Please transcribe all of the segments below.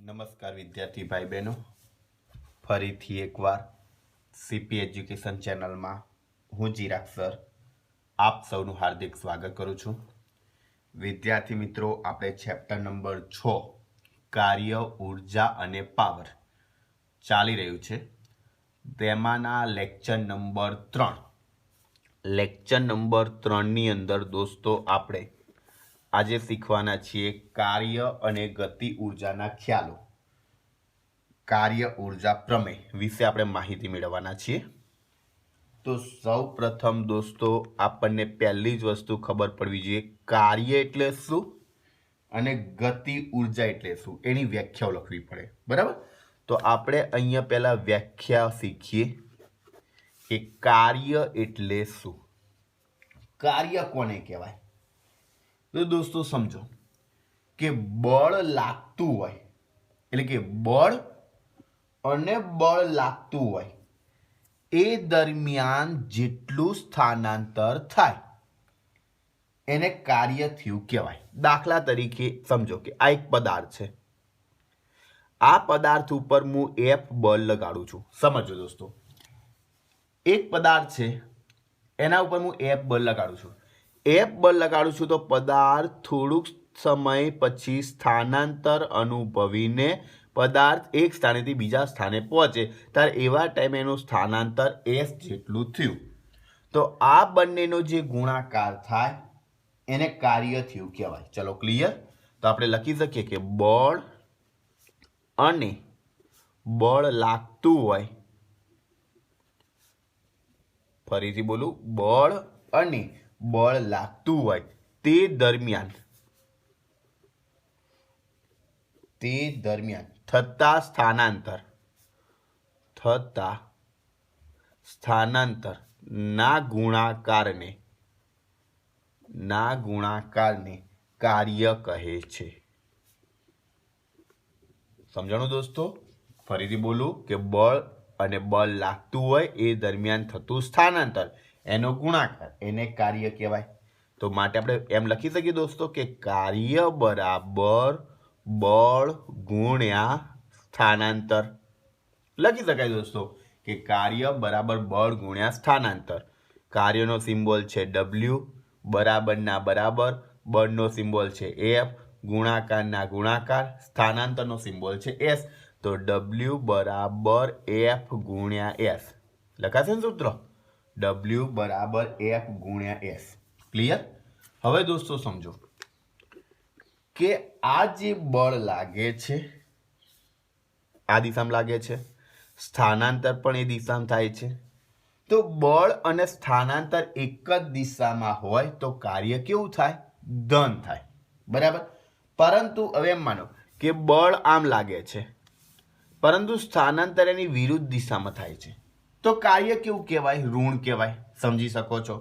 નમસ્કાર વિદ્યાર્થી ભાઈ બહેનો, ફરીથી એકવાર સીપી એજ્યુકેશન ચેનલમાં હું ચિરાગ સર આપ સૌનું હાર્દિક સ્વાગત કરું છું. વિદ્યાર્થી મિત્રો, આપણે ચેપ્ટર નંબર 6 કાર્ય, ઉર્જા અને પાવર ચાલી રહ્યું છે. તેમાંના લેક્ચર નંબર 3ની અંદર દોસ્તો આપણે આજે શીખવાના છીએ કાર્ય અને ગતિ ઉર્જાના ખ્યાલો. કાર્ય ઉર્જા પ્રમેય વિશે આપણે માહિતી મેળવવાના છીએ. તો સૌ પ્રથમ દોસ્તો આપણને પહેલી જ વસ્તુ ખબર પડવી જોઈએ, કાર્ય એટલે શું અને ગતિ ઉર્જા એટલે શું, એની વ્યાખ્યાઓ લખવી પડે. બરાબર? તો આપણે અહીંયા પહેલા વ્યાખ્યા શીખીએ કે કાર્ય એટલે શું. કાર્ય કોને કહેવાય? તો દોસ્તો સમજો કે બળ લાગતું હોય, એટલે કે બળ અને બળ લાગતું હોય એ દરમિયાન જેટલું સ્થાનાંતર થાય એને કાર્ય થયું કહેવાય. દાખલા તરીકે સમજો કે આ એક પદાર્થ છે. આ પદાર્થ ઉપર હું F બળ લગાડું છું. સમજો દોસ્તો, એક પદાર્થ છે, એના ઉપર હું F બળ લગાડું છું. F બળ લગાડું છું તો પદાર્થ થોડુંક સમય પછી સ્થાનાંતર અનુભવીને પદાર્થ એક સ્થાનેથી બીજા સ્થાને પહોંચે ત્યારે એવા ટાઈમે એનું સ્થાનાંતર S જેટલું થયું. તો આ બંનેનો જે ગુણાકાર થાય એને કાર્ય થયું કહેવાય. ચલો ક્લિયર? તો આપણે લખી શકીએ કે બળ અને બળ લાગતું હોય, ફરીથી બોલું, બળ અને બળ લાગતું હોય તે દરમિયાન થતા સ્થાનાંતર ના ગુણાકારને કાર્ય કહે છે. સમજાણું દોસ્તો? ફરીથી બોલું કે બળ અને બળ લાગતું હોય એ દરમિયાન થતું સ્થાનાંતર, એનો ગુણાકાર, એને કાર્ય કહેવાય. તો માટે આપણે એમ લખી શકીએ દોસ્તો કે કાર્ય બરાબર બળ ગુણ્યા સ્થાનાંતર. લખી શકાય દોસ્તો કે કાર્ય બરાબર બળ ગુણ્યા સ્થાનાંતર. કાર્યનો સિમ્બોલ છે W, બરાબરના બરાબર, બળનો સિમ્બોલ છે F, ગુણાકારના ગુણાકાર, સ્થાનાંતરનો સિમ્બોલ છે S. તો W બરાબર F ગુણ્યા S લખાશે ને સૂત્ર? W બરાબર F ગુણ્યા S. ક્લિયર? હવે દોસ્તો સમજો કે આ જે બળ લાગે છે આ દિશામાં લાગે છે, સ્થાનાંતર પણ એ દિશામાં થાય છે. તો બળ અને સ્થાનાંતર એક જ દિશામાં હોય તો કાર્ય કેવું થાય? ધન થાય. બરાબર? પરંતુ હવે એમ માનો કે બળ આમ લાગે છે પરંતુ સ્થાનાંતર એની વિરુદ્ધ દિશામાં થાય છે તો કાર્ય કેવું કહેવાય? ઋણ કહેવાય. સમજી શકો છો?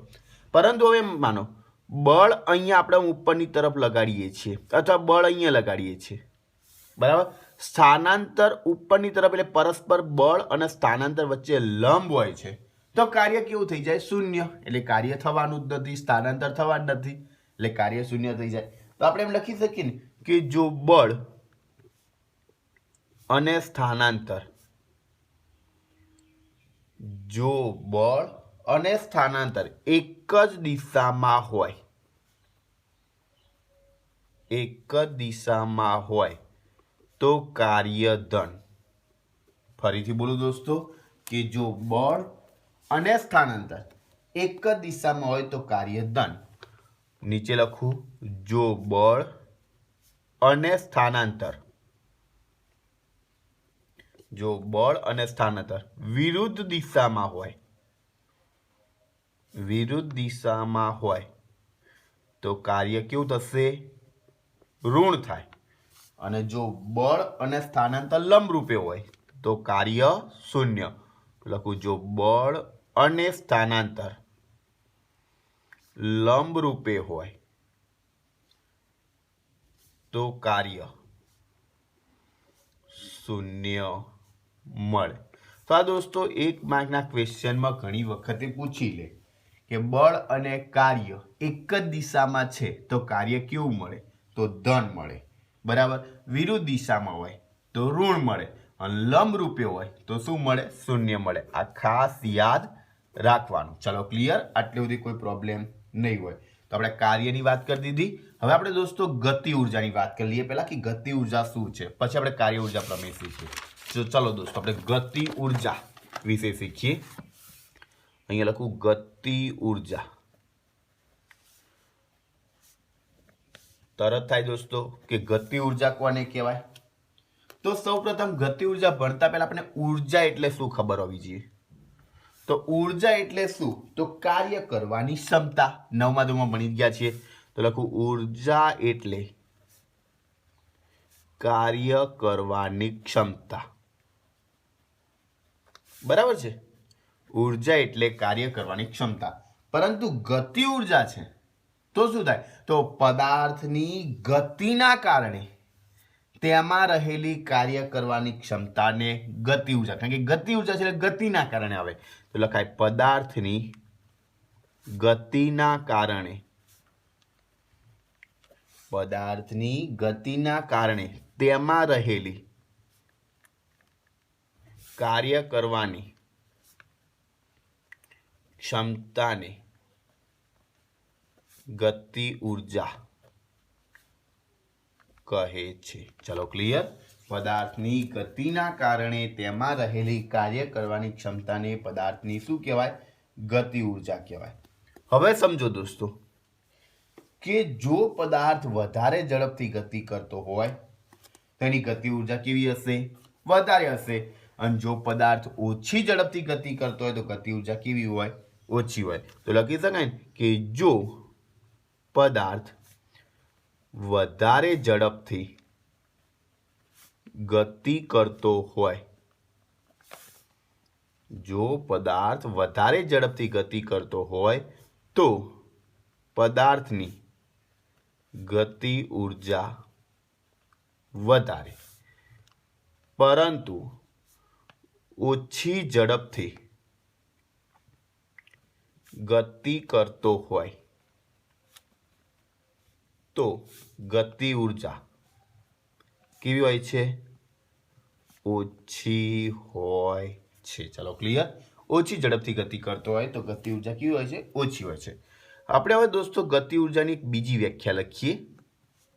પરંતુ હવે એમ માનો બળ અહીંયા આપણે ઉપરની તરફ લગાડીએ છીએ અથવા બળ અહીંયા લગાડીએ છીએ. બરાબર? સ્થાનાંતર ઉપરની તરફ, એટલે પરસ્પર બળ અને સ્થાનાંતર વચ્ચે લંબ હોય છે તો કાર્ય કેવું થઈ જાય? શૂન્ય. એટલે કાર્ય થવાનું જ નથી, સ્થાનાંતર થવાનું નથી, એટલે કાર્ય શૂન્ય થઈ જાય. તો આપણે એમ લખી શકીએ ને કે જો બળ અને સ્થાનાંતર એક જ દિશામાં હોય તો કાર્ય ધન. ફરીથી બોલું દોસ્તો કે જો બળ અને સ્થાનાંતર એક જ દિશામાં હોય તો કાર્ય ધન. નીચે લખું, જો બળ અને સ્થાનાંતર વિરુદ્ધ દિશામાં હોય તો કાર્ય કેવું થશે? ઋણ થાય. અને જો બળ અને સ્થાનાંતર લંબ રૂપે હોય તો કાર્ય શૂન્ય. લખું, જો બળ અને સ્થાનાંતર લંબ રૂપે હોય તો કાર્ય શૂન્ય મળે. તો આ દોસ્તો એક માર્કના ક્વેશ્ચનમાં ઘણી વખતે પૂછી લે કે બળ અને કાર્ય એક જ દિશામાં છે તો કાર્ય કેવું મળે? તો ધન મળે. બરાબર? વિરુદ્ધ દિશામાં હોય તો ઋણ મળે, અને લંબ રૂપે હોય તો શું મળે? શૂન્ય મળે. આ ખાસ યાદ રાખવાનું. ચલો ક્લિયર? આટલી બધી કોઈ પ્રોબ્લેમ નહીં હોય. તો આપણે કાર્યની વાત કરી દીધી. હવે આપણે દોસ્તો ગતિ ઉર્જાની વાત કરી લઈએ પહેલા, કે ગતિ ઉર્જા શું છે, પછી આપણે કાર્ય ઉર્જા પ્રમેય શીખીએ. તો ચલો દોસ્તો આપણે ગતિ ઉર્જા વિશે શીખીએ. અહીંયા લખું ગતિ ઉર્જા. તરત થાય દોસ્તો કે ગતિ ઉર્જા કોને કહેવાય? તો સૌપ્રથમ ગતિ ઉર્જા ભણતા પહેલા આપણે ઉર્જા એટલે શું ખબર હોવી જોઈએ. તો ઉર્જા એટલે શું? તો કાર્ય કરવાની ક્ષમતા. 9મા ધોરણમાં ભણી ગયા છીએ. તો લખું ઉર્જા એટલે કાર્ય કરવાની ક્ષમતા. બરાબર છે? ઉર્જા એટલે કાર્ય કરવાની ક્ષમતા. પરંતુ ગતિ ઉર્જા છે તો શું થાય? તો પદાર્થની ગતિના કારણે તેમાં રહેલી કાર્ય કરવાની ક્ષમતાને ગતિ ઉર્જા, કારણ કે ગતિ ઉર્જા છે એટલે ગતિના કારણે આવે, તો લખાય પદાર્થની ગતિના કારણે. પદાર્થની ગતિના કારણે તેમાં રહેલી કાર્ય કરવાની ક્ષમતાને ગતિ ઉર્જા કહે છે. ચલો ક્લિયર? પદાર્થની ગતિના કારણે તેમાં રહેલી કાર્ય કરવાની ક્ષમતાને પદાર્થની શું કહેવાય? ગતિ ઉર્જા કહેવાય. હવે સમજો દોસ્તો કે જો પદાર્થ વધારે ઝડપથી ગતિ કરતો હોય તો એની ગતિ ઉર્જા કેવી હશે? વધારે હશે. અને જો પદાર્થ ઓછી ઝડપથી ગતિ કરતો હોય તો ગતિ ઉર્જા કેવી હોય? ઓછી હોય. તો લખી શકાય કે જો પદાર્થ વધારે ઝડપથી ગતિ કરતો હોય, જો પદાર્થ વધારે ઝડપથી ગતિ કરતો હોય તો પદાર્થની ગતિ ઉર્જા વધારે. પરંતુ ઓછી ઝડપથી ગતિ કરતો હોય તો ગતિ ઉર્જા કેવી હોય છે? ઓછી હોય છે. ચલો ક્લિયર? ઓછી ઝડપથી ગતિ કરતો હોય તો ગતિ ઉર્જા કેવી હોય છે? ઓછી હોય છે. આપણે હવે દોસ્તો ગતિ ઉર્જાની એક બીજી વ્યાખ્યા લખીએ.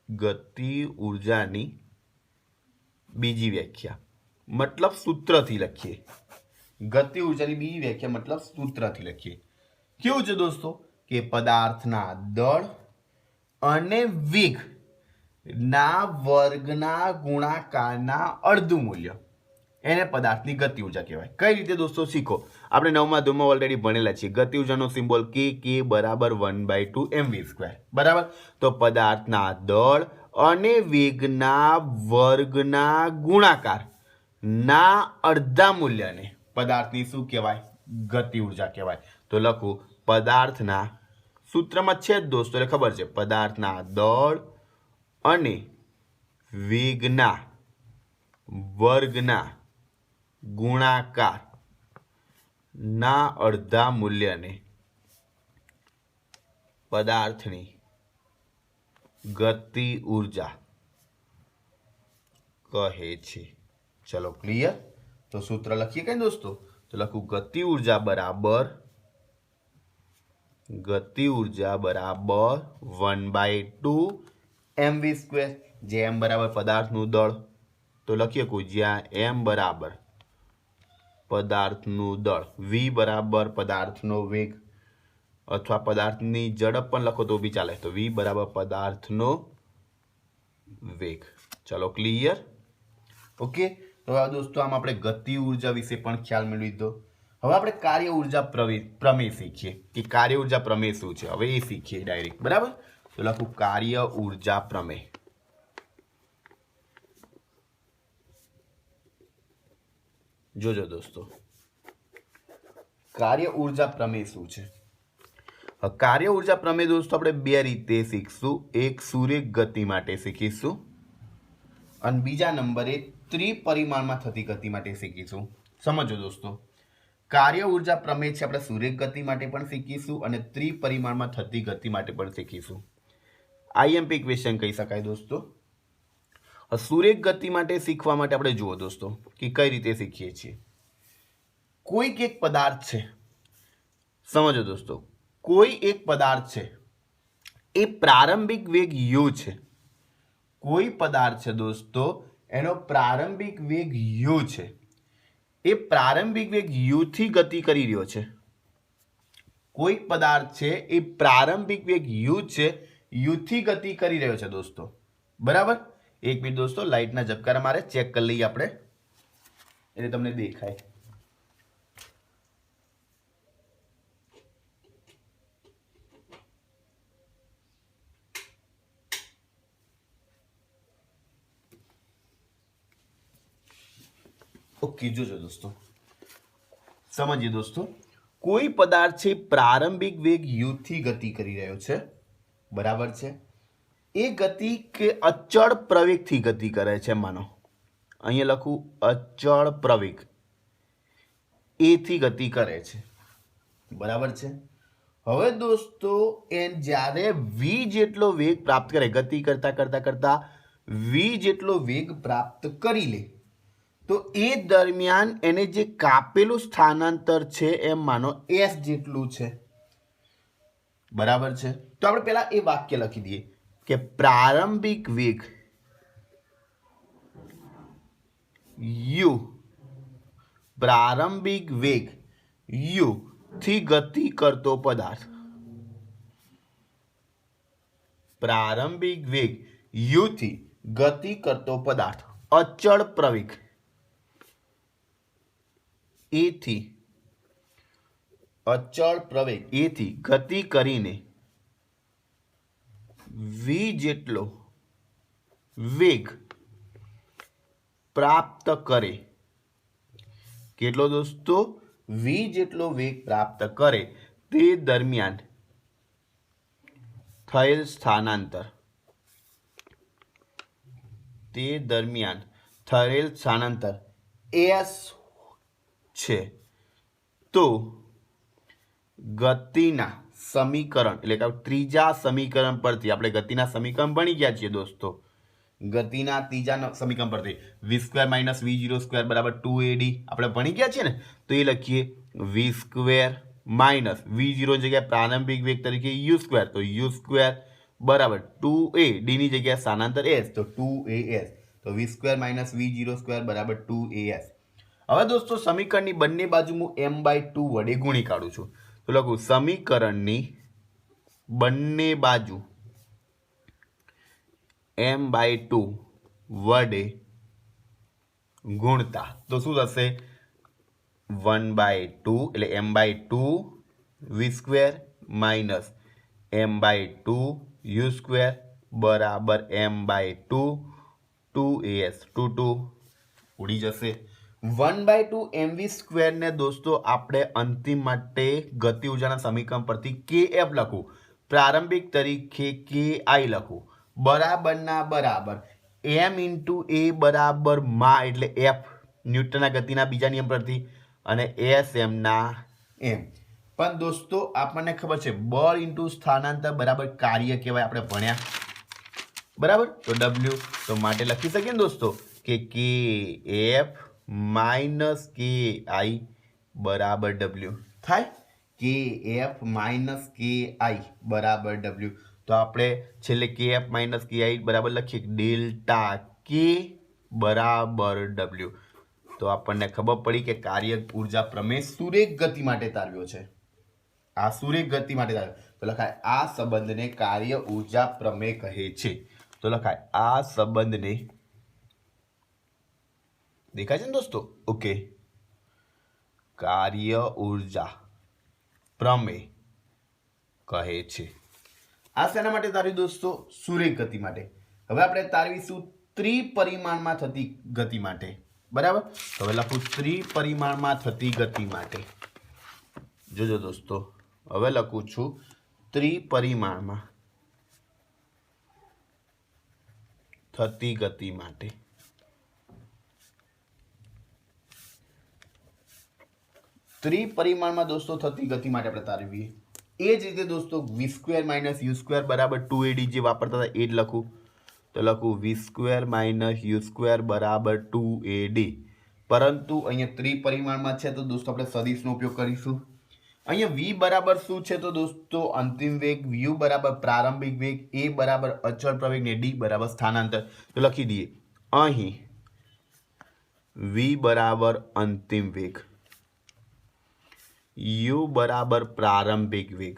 ગતિ ઉર્જાની બીજી વ્યાખ્યા મતલબ સૂત્રથી લખીએ. ગતિ ઉર્જાની બીજી વ્યાખ્યા મતલબ સૂત્રથી લખીએ. કેવું છે દોસ્તો? કે પદાર્થના દળ અને વેગ ના વર્ગના ગુણાકારના અડધું મૂલ્ય, એને પદાર્થની ગતિ ઉર્જા કહેવાય. કઈ રીતે દોસ્તો શીખો? આપણે 9મા ધોરણમાં ઓલરેડી ભણેલા છીએ. ગતિ ઉર્જાનો સિમ્બોલ કે બરાબર 1/2 mv². બરાબર? તો પદાર્થના દળ અને વેગના વર્ગના ગુણાકાર ના અડધા મૂલ્યને પદાર્થની શું કહેવાય? ગતિ ઉર્જા કહેવાય. તો લખું પદાર્થના, સૂત્રમાં છે જ દોસ્તો એટલે ખબર છે, પદાર્થના દળ અને વેગના વર્ગના ગુણાકાર ના અડધા મૂલ્યને પદાર્થની ગતિ ઉર્જા કહે છે. ચલો ક્લિયર? તો સૂત્ર લખીએ કઈ દોસ્તો? તો લખું ગતિ ઉર્જા બરાબર 1/2 mv². જે m બરાબર પદાર્થનું દળ, તો લખીએ કોઈ જ્યાં m બરાબર પદાર્થનું દળ, v બરાબર પદાર્થનો વેગ, અથવા પદાર્થની ઝડપ પણ લખો તો બી ચાલે. તો v બરાબર પદાર્થનો વેગ. ચલો ક્લિયર? ઓકે. તો દોસ્તો આમ આપણે ગતિ ઉર્જા વિશે પણ ખ્યાલ મેળવી દીધો. હવે આપણે કાર્ય ઉર્જા પ્રમેય શીખીએ કે કાર્ય ઉર્જા પ્રમેય શું છે. હવે એ શીખીએ ડાયરેક્ટ. બરાબર? તો લખું કાર્ય ઉર્જા પ્રમેય. જોજો દોસ્તો કાર્ય ઉર્જા પ્રમેય શું છે. કાર્ય ઉર્જા પ્રમેય દોસ્તો આપણે બે રીતે શીખશું. એક સુરેખ ગતિ માટે શીખીશું અને બીજા નંબરે ત્રિપરિમાણમાં થતી ગતિ માટે શીખીશું. સમજો દોસ્તો, કાર્ય ઉર્જા પ્રમેય છે આપણે સુરેખ ગતિ માટે પણ શીખીશું અને ત્રિપરિમાણમાં થતી ગતિ માટે પણ શીખીશું. આઈએમપી ક્વેશ્ચન કહી શકાય દોસ્તો. સુરેખ ગતિ માટે શીખવા માટે આપણે જુઓ દોસ્તો કે કઈ રીતે શીખીએ છીએ. કોઈક એક પદાર્થ છે, સમજો દોસ્તો, કોઈ એક પદાર્થ છે, એ પ્રારંભિક વેગ u છે. કોઈ પદાર્થ છે દોસ્તો, એનો પ્રારંભિક વેગ u છે. એ પ્રારંભિક વેગ u થી ગતિ કરી રહ્યો છે. કોઈક પદાર્થ છે એ પ્રારંભિક વેગ u છે, u થી ગતિ કરી રહ્યો છે દોસ્તો. બરાબર. એક મિનિટ દોસ્તો, લાઇટના ઝબકારા મારે ચેક કરી લઈએ આપણે, એટલે તમને દેખાય. ઓકે, જોજો દોસ્તો, સમજીએ દોસ્તો. કોઈ પદાર્થ છે પ્રારંભિક વેગ u થી ગતિ કરી રહ્યો છે. બરાબર છે. એ ગતિ કે અચળ પ્રવેગથી ગતિ કરે છે. માનો અહીંયા લખું અચળ પ્રવેગ, એથી ગતિ કરે છે. બરાબર છે. હવે દોસ્તો જ્યારે v જેટલો વેગ પ્રાપ્ત કરે, ગતિ કરતા કરતા કરતા v જેટલો વેગ પ્રાપ્ત કરી લે, તો એ દરમિયાન એને જે કાપેલું સ્થાનાંતર છે એમ માનો s જેટલું છે. બરાબર છે. તો આપણે પહેલા એ વાક્ય લખી દઈએ કે પ્રારંભિક વેગ u, પ્રારંભિક વેગ u થી ગતિ કરતો પદાર્થ, પ્રારંભિક વેગ u થી ગતિ કરતો પદાર્થ અચળ પ્રવેગ એથી, અચળ પ્રવેગ એથી ગતિ કરીને v જેટલો વેગ પ્રાપ્ત કરે. કેટલો દોસ્તો? v જેટલો વેગ પ્રાપ્ત કરે તે દરમિયાન થયેલ સ્થાનાંતર, તે દરમિયાન થયેલ સ્થાનાંતર s છે. તો ગતિના સમીકરણ એટલે કે ત્રીજા સમીકરણ પરથી, આપણે ગતિના સમીકરણ ભણી ગયા છીએ દોસ્તો, ગતિના ત્રીજા સમીકરણ પરથી v² - v0² બરાબર 2ad આપણે ભણી ગયા છીએ ને. તો એ લખીએ v² - v0 જગ્યાએ પ્રારંભિક વેગ તરીકે u², તો u² બરાબર 2a, d ની જગ્યાએ સ્થાનાંતર s, તો 2as. તો v² - v0² બરાબર 2as. હવે દોસ્તો સમીકરણની બંને બાજુ હું m/2 વડે ગુણી કાઢું છું. તો લખું સમીકરણની બંને બાજુ m/2 વડે ગુણતા તો શું થશે? 1/2 એટલે m/2 v² minus m/2 u² બરાબર m/2 2as, 2 ઉડી જશે. 1/2 mv² ને દોસ્તો આપણે અંતિમ માટે ગતિ ઉર્જાના સમીકરણ પરથી kf લખું, પ્રારંભિક તરીકે ki લખું, બરાબરના બરાબર m × a બરાબર માં એટલે f ન્યૂટનના ગતિના બીજા નિયમ પરથી, અને s m ના m. પણ દોસ્તો આપણને ખબર છે બળ ઇન્ટુ સ્થાનાંતર બરાબર કાર્ય કહેવાય, આપણે ભણ્યા. બરાબર. તો w તો માટે લખી શકીએ ને દોસ્તો કે kf માઇનસ ki બરાબર w થાય. kf માઇનસ ki બરાબર w. તો આપણે છેલ્લે kf માઇનસ ki બરાબર લખીએ ડેલ્ટા k બરાબર w. તો આપણને ખબર પડી કે કાર્ય ઉર્જા પ્રમેય સુરેખ ગતિ માટે તારવ્યો છે. આ સુરેખ ગતિ માટે તારવ્યો. તો લખાય આ સંબંધને કાર્ય ઉર્જા પ્રમેય કહે છે. તો લખાય આ સંબંધને, દેખાય છે ને દોસ્તો? ઓકે, કાર્ય ઉર્જા પ્રમેય કહે છે. આ શેના માટે તારવી દોસ્તો? સુરેખ ગતિ માટે. હવે આપણે તારવીશું ત્રિપરિમાણમાં થતી ગતિ માટે. બરાબર. હવે લખું ત્રિપરિમાણમાં થતી ગતિ માટે. જોજો દોસ્તો, હવે લખું છું ત્રિપરિમાણમાં થતી ગતિ માટે. ત્રિપરિમાણમાં દોસ્તો થતી ગતિ માટે આપણે તારવીએ. એ જ રીતે દોસ્તો v² - u² બરાબર 2ad જે વાપરતા હતા એ જ લખું. તો લખું v² - u² બરાબર 2ad, પરંતુ અહીંયા ત્રિપરિમાણમાં છે તો દોસ્તો આપણે સદિશનો ઉપયોગ કરીશું. અહીંયા v બરાબર શું છે તો દોસ્તો અંતિમ વેગ, u બરાબર પ્રારંભિક વેગ, a બરાબર અચળ પ્રવેગ ને d બરાબર સ્થાનાંતર. તો લખી દઈએ અહીં v બરાબર અંતિમ વેગ, u બરાબર પ્રારંભિક વેગ,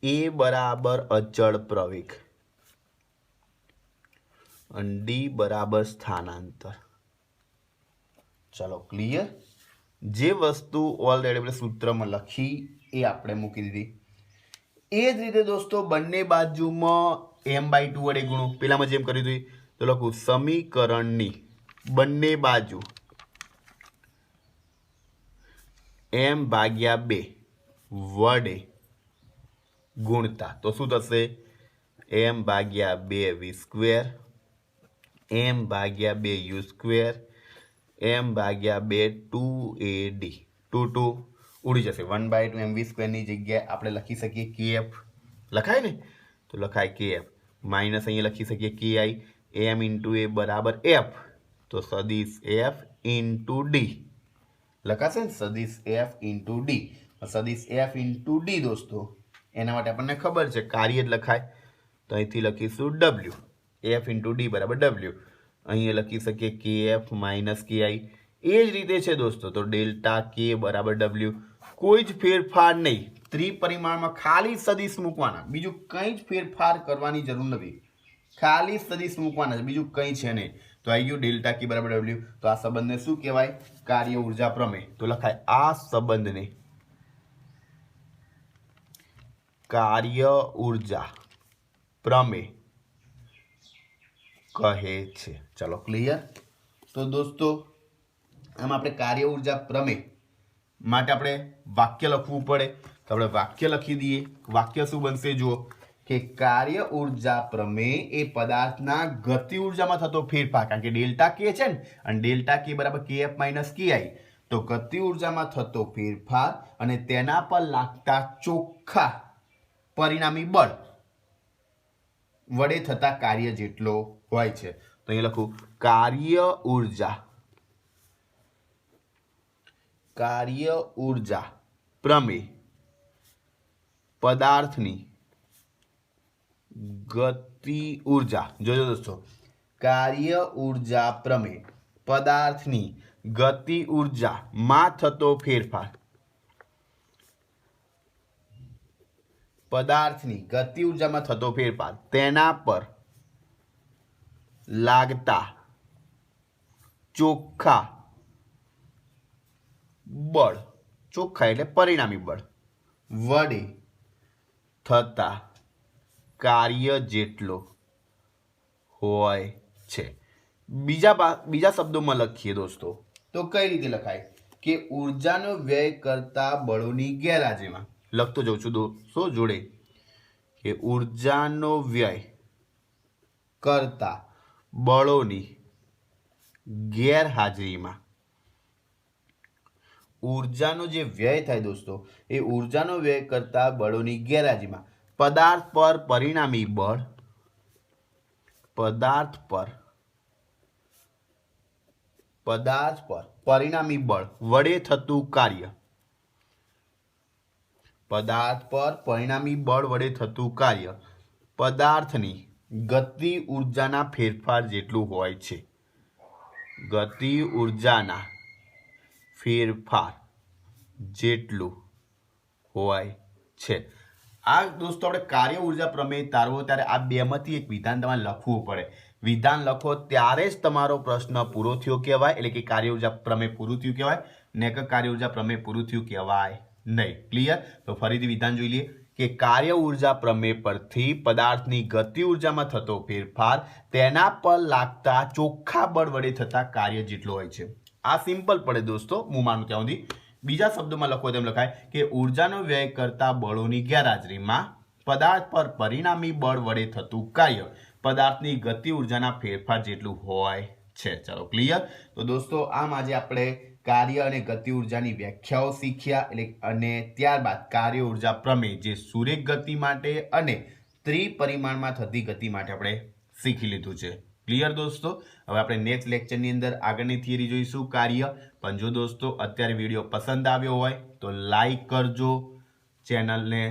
a બરાબર અચળ પ્રવેગ અને d બરાબર સ્થાનાંતર. ચલો ક્લિયર. જે વસ્તુ ઓલરેડી આપણે સૂત્રમાં લખી એ આપણે મૂકી દીધી. એ જ રીતે દોસ્તો બંને બાજુમાં m/2 વડે ગુણો. પેલામાં જેમ કર્યું હતું તો લખું સમીકરણની બંને બાજુ m/2 વડે ગુણતા તો શું થશે? m/2 v², m/2 u², m/2 2ad. 2 ઉડી જશે. 1/2 mv² ની જગ્યાએ આપણે લખી શકીએ kf. લખાય ને? તો લખાય kf માઇનસ અહીંયા લખી શકીએ ki. m × a બરાબર f, તો સદિશ f × d લખાશે ને? સદિશ f × d. સદિશ f × d દોસ્તો એના માટે આપણને ખબર છે કાર્ય જ લખાય, તો અહીંથી લખીશું w. f × d બરાબર w. અહીંયા લખી શકીએ kf - ki. એ જ રીતે છે દોસ્તો તો ડેલ્ટા k બરાબર w. કોઈ જ ફેરફાર નહીં. ત્રિપરિમાણમાં ખાલી સદિશ મૂકવાના, બીજું કંઈ જ ફેરફાર કરવાની જરૂર નથી. ખાલી સદિશ મૂકવાના છે, બીજું કંઈ છે નહીં. તો આવી ગયું ડેલ્ટા k બરાબર w. તો આ સંબંધને શું કહેવાય? કાર્ય ઉર્જા પ્રમેય. તો લખાય આ સંબંધને કાર્ય ઉર્જા પ્રમેય કહે છે. ચલો ક્લિયર. તો દોસ્તો આમ આપણે કાર્ય ઉર્જા પ્રમેય માટે આપણે વાક્ય લખવું પડે, તો આપણે વાક્ય લખી દઈએ. વાક્ય શું બનશે? જુઓ કે કાર્ય ઉર્જા પ્રમેય એ પદાર્થના ગતિ ઉર્જામાં થતો ફેરફાર, કારણ કે ડેલ્ટા કે છે ને, અને ડેલ્ટા કે બરાબર kf - ki, તો ગતિ ઉર્જામાં થતો ફેરફાર અને તેના પર લાગતા ચોખ્ખા પરિણામી બળ વડે થતા કાર્ય જેટલો હોય છે. તો અહીં લખું કાર્ય ઉર્જા પ્રમેય પદાર્થની ગતિ ઉર્જા. જોજો દોસ્તો, કાર્ય ઉર્જા પ્રમેય પદાર્થની ગતિ ઉર્જામાં થતો ફેરફાર, પદાર્થની ગતિ ઉર્જામાં થતો ફેરફાર, તેના પર લાગતા ચોખ્ખા બળ, ચોખ્ખા એટલે પરિણામી બળ વડે થતા કાર્ય જેટલો હોય છે. બીજા શબ્દોમાં લખીએ દોસ્તો તો કઈ રીતે લખાય? કે ઉર્જાનો વ્યય કરતા બળોની ગેરહાજરીમાં. લખતો જાઉં છું દોસ્તો જોડે કે ઉર્જાનો વ્યય કરતા બળોની ગેરહાજરીમાં. ઉર્જાનો જે વ્યય થાય દોસ્તો એ ઉર્જાનો વ્યય કરતા બળોની ગેરહાજરીમાં પદાર્થ પર પરિણામી બળ, પદાર્થ પર પરિણામી બળ વડે થતું કાર્ય, પદાર્થ પર પરિણામી બળ વડે થતું કાર્ય પદાર્થની ગતિ ઉર્જાના ફેરફાર જેટલું હોય છે. ગતિ ઉર્જાના ફેરફાર જેટલું હોય છે. આ દોસ્તો આપણે કાર્ય ઉર્જા પ્રમેય તારવો ત્યારે આ બેમાંથી એક વિધાન તમારે લખવું પડે. વિધાન લખો ત્યારે જ તમારો પ્રશ્ન પૂરો થયો કહેવાય, એટલે કે કાર્ય ઉર્જા પ્રમેય પૂરું થયું કહેવાય, ને કે કાર્ય ઉર્જા પ્રમેય પૂરું થયું કહેવાય નહીં. ક્લિયર? તો ફરીથી વિધાન જોઈ લઈએ કે કાર્ય ઉર્જા પ્રમેય પરથી પદાર્થની ગતિ ઉર્જામાં થતો ફેરફાર તેના પર લાગતા ચોખ્ખા બળ વડે થતા કાર્ય જેટલો હોય છે. આ સિમ્પલ પડે દોસ્તો, હું માનું ત્યાં સુધી. બીજા શબ્દોમાં લખો તેમ લખાય કે ઉર્જાનો વ્યય કરતા બળોની ગેરહાજરીમાં પદાર્થ પર પરિણામી બળ વડે થતું કાર્ય પદાર્થની ગતિ ઉર્જાના ફેરફાર જેટલું હોય છે. ચલો ક્લિયર. તો દોસ્તો આમ આજે આપણે કાર્ય અને ગતિ ઉર્જાની વ્યાખ્યાઓ શીખ્યા, એટલે અને ત્યારબાદ કાર્ય ઉર્જા પ્રમેય જે સુરેખ ગતિ માટે અને ત્રિપરિમાણમાં થતી ગતિ માટે આપણે શીખી લીધું છે. ક્લિયર દોસ્તો? હવે આપણે નેક્સ્ટ લેક્ચરની અંદર આગળની થિયરી જોઈશું કાર્ય. પણ જો દોસ્તો અત્યારે વિડીયો પસંદ આવ્યો હોય તો લાઈક કરજો, ચેનલને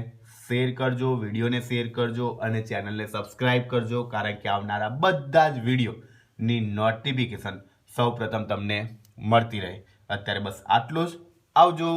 શેર કરજો, વિડીયોને શેર કરજો અને ચેનલને સબસ્ક્રાઇબ કરજો, કારણ કે આવનારા બધા જ વિડીયોની નોટિફિકેશન સૌપ્રથમ તમને મળતી રહે. અત્યારે બસ આટલું જ. આવજો.